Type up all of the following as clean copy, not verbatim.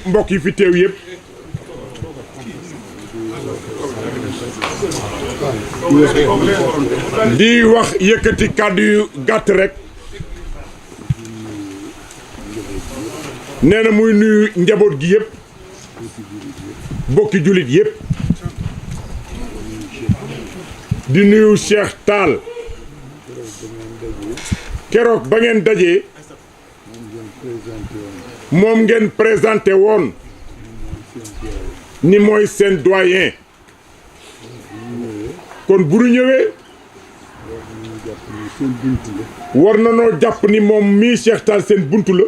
mbokk yi fi teew yëpp di wax yëkkati kàddu yu gàtt rek nee na muy nuyu njaboot gi yëpp bokki jullit yëpp di nuyu Cheikh Tall keroog ba ngeen dajee moom ngeen présenté woon ni mooy seen doyen kon bu ñu ñëwee war na noo jàpp ni moom mii Cheikh Tall seen buntu la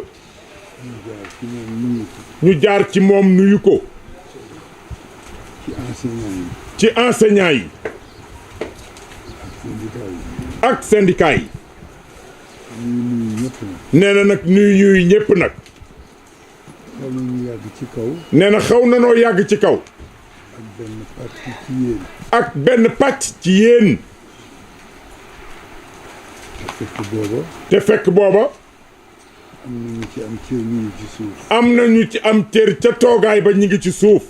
ñu jaar ci moom nuyu ko ci enseignant yi ak syndicat yi nee na nag nuyu ñuy ñëpp nag nee na xaw na noo yàgg ci kaw ak benn pàcc ci yéen te fekk booba am nañu ci am cër ca toogaay ba ñi ngi ci suuf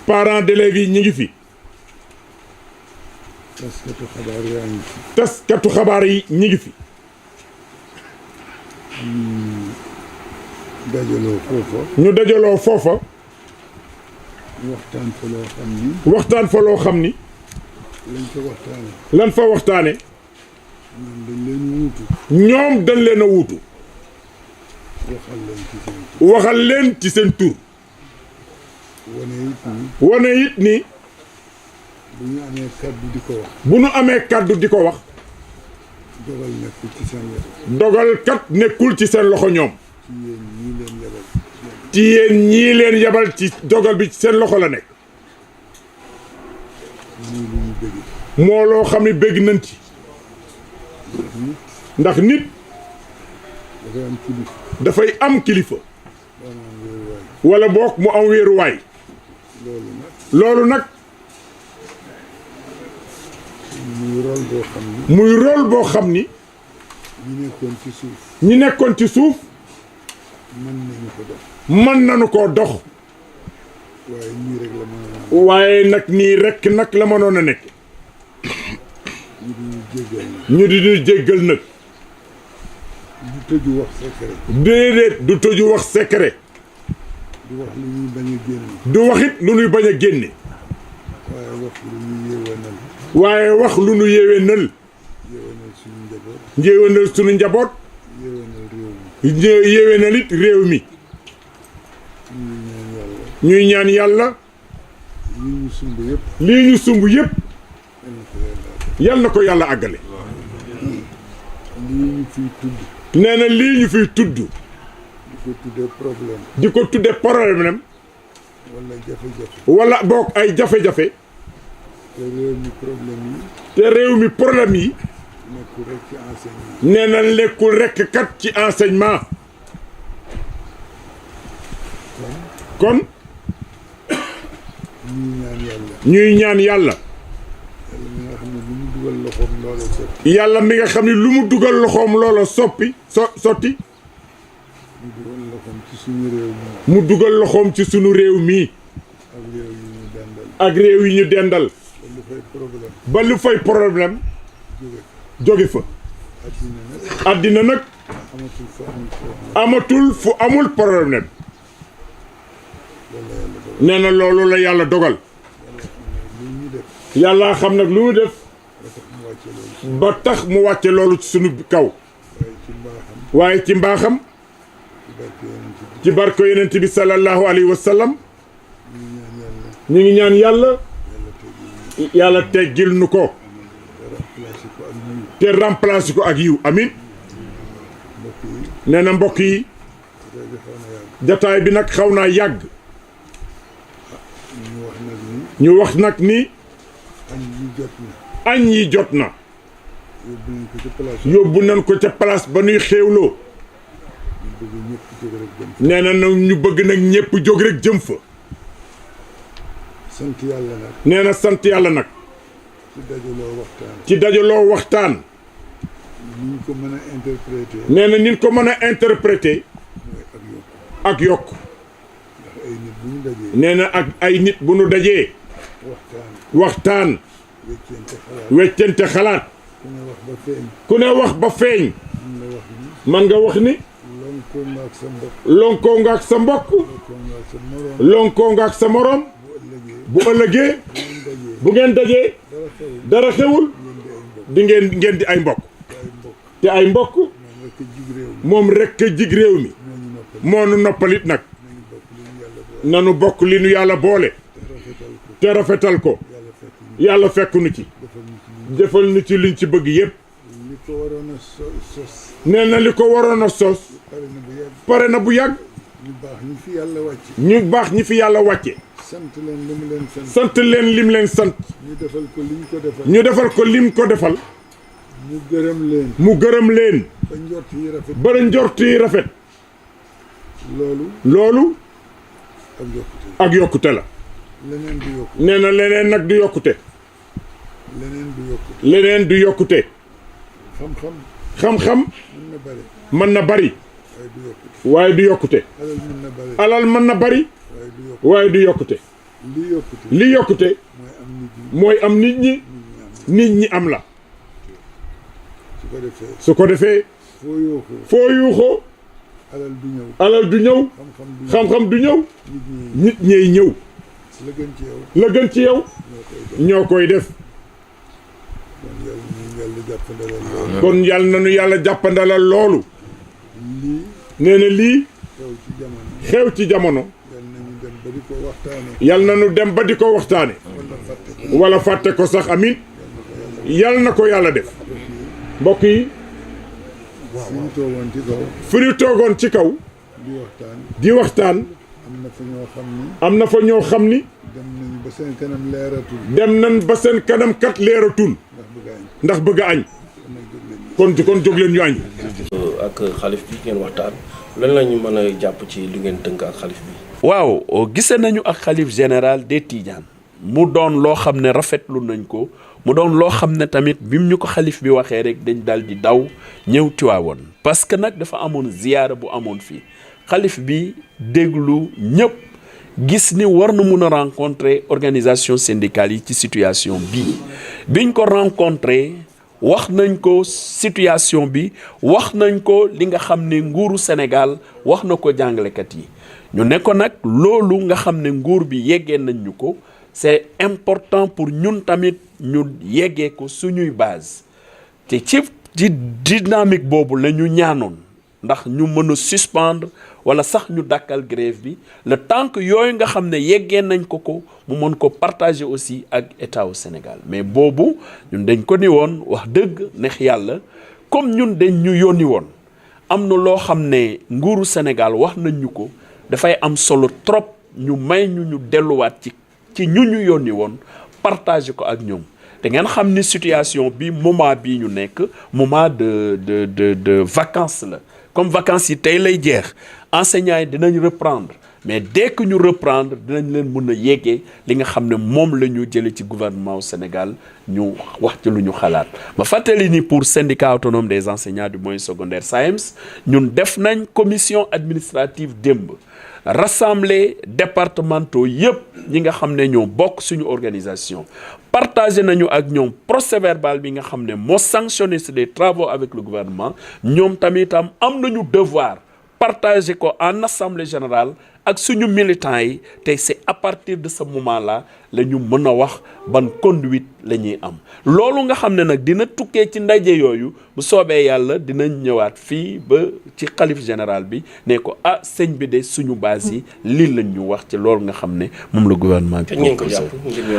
parents d'élèves yi ñi ngi fi taskatu xabaar yi ñi ngi fi ñu dajaloo foofa waxtaan fa loo xam ni lan fa waxtaane ñoom dañ leen a wuutu waxal leen ci seen tur wane it ni bu ñu amee kàddu di ko wax dogal kat nekkul ci seen loxo ñoom ci yéen ñii leen yabal ci dogal bi ci seen loxo la nekk moo loo xam ne bëgg nañ ci ndax nit dafay am kilifa wala boog mu am wéeruwaay loolu nag muy rôle boo xam ni ñi nekkoon ci suuf mën nañu koo dox waaye nag nii rekk nag la mënoon a nekk ñu di ñu jéggal nag déedéet du tëju wax secret du wax it lu ñuy bañ a génne waaye wax lu ñu yéwénal yéwénal suñu njaboot yéwénal it réew mi ñuy ñaan yàlla lii ñu sumb yëpp yal na ko yàlla àggale nee na lii ñu fiy tudd di ko tudde problème wala boog ay jafe-jafe te réew mi problème yi nee na lekkul rekk kat ci enseignement kon ñuy ñaan yàlla yàlla mi nga xam ne lu mu dugal loxoom loola sotti mu dugal loxoom ci sunu réew mii ak réew yi ñu dendal ba lu fay problème jóge fa àddina nag amatul fu amul problème nee na loolu la yàlla dogal yàlla xam nag lu mu def ba tax mu wàcce loolu ci sunu kaw waaye ci mbaaxam ci barko yonent bi sallallahu alayhi wa sallam ñu ngi ñaan yàlla teggil nu ko te remplacer ko ak yiw amin nee na mbokk yi jataay bi nag xaw naa yàgg ñu wax nag ni añ yi jot na yóbbu nañ ko ca place ba nuy xéewloo nee na ñu bëgg nag ñépp jóg rek jëm fa nee na sant yàlla nag ci dajaloo waxtaan ni ñu ko mën a interpréter. nee na ni ñu ko mën a interpréter ak yokk nee na ak ay nit bu nu dajee waxtaan weccente xalaat ku ne wax ba feeñ man nga wax ni lonkoo nga ak sa mbokk lonkoo nga ak sa morom bu ëllëgee bu ngeen dajee dara xewul di ngeen di ay mbokk te ay mbokk moom rekk jig réew mi moo nu noppalit nag nanu bokk li nu yàlla boole te rafetal ko yàlla fekk nu ci defal nu ci liñ ci bëgg yépp nee na li ko waroon a sos pare na bu yàgg ñu baax ñi fi yàlla wàcce sant leen lim leen sant ñu defal ko lim ko defal mu gërëm leen ba njort yi rafet loolu ak yokkute la nee na leneen nag du yokkute leneen du yokkute xam-xam mën na bari waaye du yokkute alal mën na bari waaye du yokkute li yokkute mooy am nit ñi am la su ko defee foo yuuxoo alal du ñëw xam-xam du ñëw nit ñey ñëw la gën ci yow ñoo koy def kon yàlla na nu yàlla jàppandalal loolu nee na lii xew ci jamono yàlla na nu dem ba di ko waxtaane wala fàtte ko sax amin yàlla na ko yàlla def mbokk yi fi ñu toogoon ci kaw di waxtaan am na fa ñoo xam ni dem nañ ba seen kanam kat leeratul ndax bëgg a añ kon jóg leen ñu añ ak xalif bi ngeen waxtaan lan la ñu mën a jàpp ci li ngeen tënk ak xalif bi. waaw gise nañu ak xalif général des Tidianes mu doon loo xam ne rafetlu nañ ko mu doon loo xam ne tamit bim ñu ko xalif bi waxee rek dañ daal di daw ñëw Tiwaawoon parce que nag dafa amoon ziyaara bu amoon fii xalif bi déglu ñëpp gis ni war na mun a rencontrer organisation syndicale yi ci situation bii biñ ko rencontrer wax nañ ko situation bi wax nañ ko li nga xam ne nguuru Sénégal wax na ko jàngalekat yi ñu ne ko nag loolu nga xam ne nguur bi yeggee nañ ñu ko c'est important pour ñun tamit ñu yeggee ko suñuy base te ci dynamique boobu la ñu ñaanoon ndax ñu mën a suspendre wala sax ñu dakkal grève bi le temps que yooyu nga xam ne yeggee nañ ko mu mën ko partager aussi ak état au Sénégal mais boobu ñun dañ ko ni woon wax dëgg neex yàlla comme ñun dañ ñu yónni woon am na loo xam ne nguuru Sénégal wax nañ ñu ko dafay am solo trop ñu may ñu delluwaat ci ñu yónni woon partager ko ak ñoom te ngeen xam ni situation bi moment bii ñu nekk moment de vacances la comme vacances yi tey lay jeex enseignants yi dinañ reprendre mais dès que ñu reprendre dinañ leen mën a yeggee li nga xam ne moom la ñu jëlee ci gouvernement au Sénégal ñu wax ci lu ñu xalaat ma fàttali ni pour syndicat autonome des enseignants du moyen secondaire SAEMS ñun def nañ commission administrative démb rassembler départementaux yëpp ñi nga xam ne ñoo bokk suñu organisation partagé nañu ak ñoom procès verbal bi nga xam ne moo sanctionné sur des travaux avec le gouvernement ñoom tamitam am nañu devoir partager ko en assemblée générale ak suñu militants yi te c'est à partir de ce moment là la ñu mën a wax ban conduite la ñuy am loolu nga xam ne nag dina tukkee ci ndaje yooyu bu soobee yàlla dinañ ñëwaat fii ba ci xalif général bi ne ko ah sëñ bi de suñu base yi lii lañ ñu wax ci loolu nga xam ne moom la gouvernement bi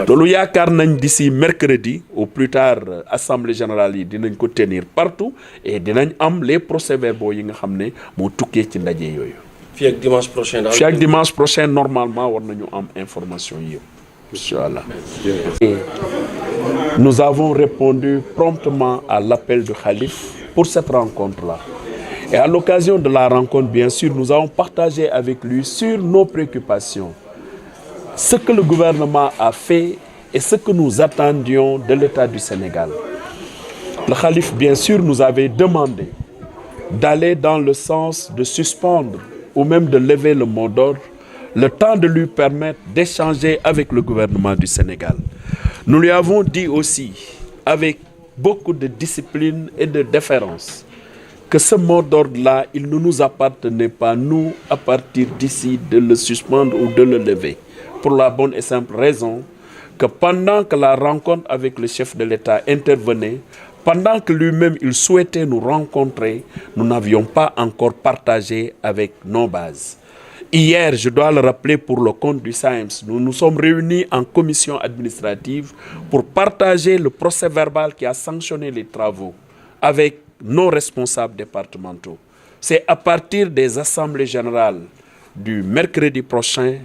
loolu yaakaar nañ d'ici mercredi au plus tard assemblée générale yi dinañ ko tenir partout et dinañ am les procès-verbaux yi nga xam ne moo tukkee ci ndaje yooyu fii ak dimanche prochain daal. fii ak dimanche prochain normalement war nañu am information yi yëpp inchallah. Nous avons répondu promptement à l'appel du Khalife pour cette rencontre-là. Et à l'occasion de la rencontre, bien sûr, nous avons partagé avec lui sur nos préoccupations, ce que le gouvernement a fait et ce que nous attendions de l'État du Sénégal. Le Khalife, bien sûr, nous avait demandé d'aller dans le sens de suspendre ou même de lever le mot d'ordre, le temps de lui permettre d'échanger avec le gouvernement du Sénégal. Nous lui avons dit aussi, avec beaucoup de discipline et de déférence, que ce mot d'ordre-là, il ne nous appartenait pas, nous, à partir d'ici, de le suspendre ou de le lever. Pour la bonne et simple raison que pendant que la rencontre avec le chef de l'État intervenait, pendant que lui-même il souhaitait nous rencontrer, nous n'avions pas encore partagé avec nos bases. Hier, je dois le rappeler pour le compte du SAEMS, nous nous sommes réunis en commission administrative pour partager le procès-verbal qui a sanctionné les travaux avec nos responsables départementaux. C'est à partir des assemblées générales du mercredi prochain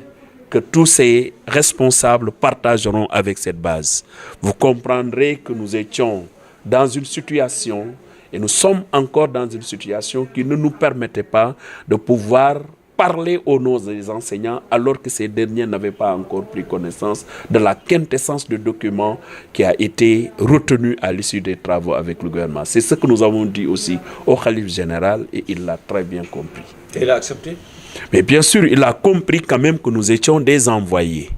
que tous ces responsables partageront avec cette base. Vous comprendrez que nous étions dans une situation, et nous sommes encore dans une situation qui ne nous permettait pas de pouvoir parler au nom des enseignants alors que ces derniers n'avaient pas encore pris connaissance de la quintessence du document qui a été retenu à l'issue des travaux avec le gouvernement. C'est ce que nous avons dit aussi au khalife général et il l'a très bien compris. Et il a accepté? Mais bien sûr, il a compris quand même que nous étions des envoyés.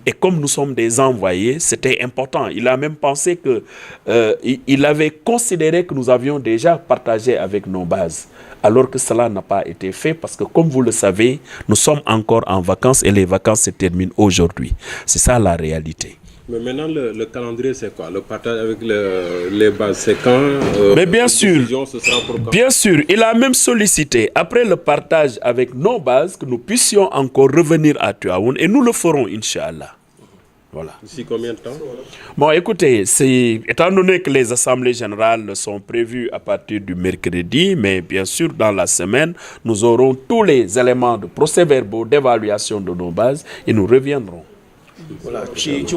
Et comme nous sommes des envoyés, c'était important. Il a même pensé que, il avait considéré que nous avions déjà partagé avec nos bases, alors que cela n'a pas été fait parce que, comme vous le savez, nous sommes encore en vacances et les vacances se terminent aujourd'hui. C'est ça la réalité. Mais maintenant, le calendrier, c'est quoi? Le partage avec les bases, c'est quand? Mais bien sûr, ce sera pour quand? Bien sûr, il a même sollicité, après le partage avec nos bases, que nous puissions encore revenir à Tivaouane et nous le ferons, Inch'Allah. Voilà. D'ici combien de temps? Bon, écoutez, étant donné que les assemblées générales sont prévues à partir du mercredi, mais bien sûr, dans la semaine, nous aurons tous les éléments de procès-verbaux d'évaluation de nos bases et nous reviendrons. Voilà ci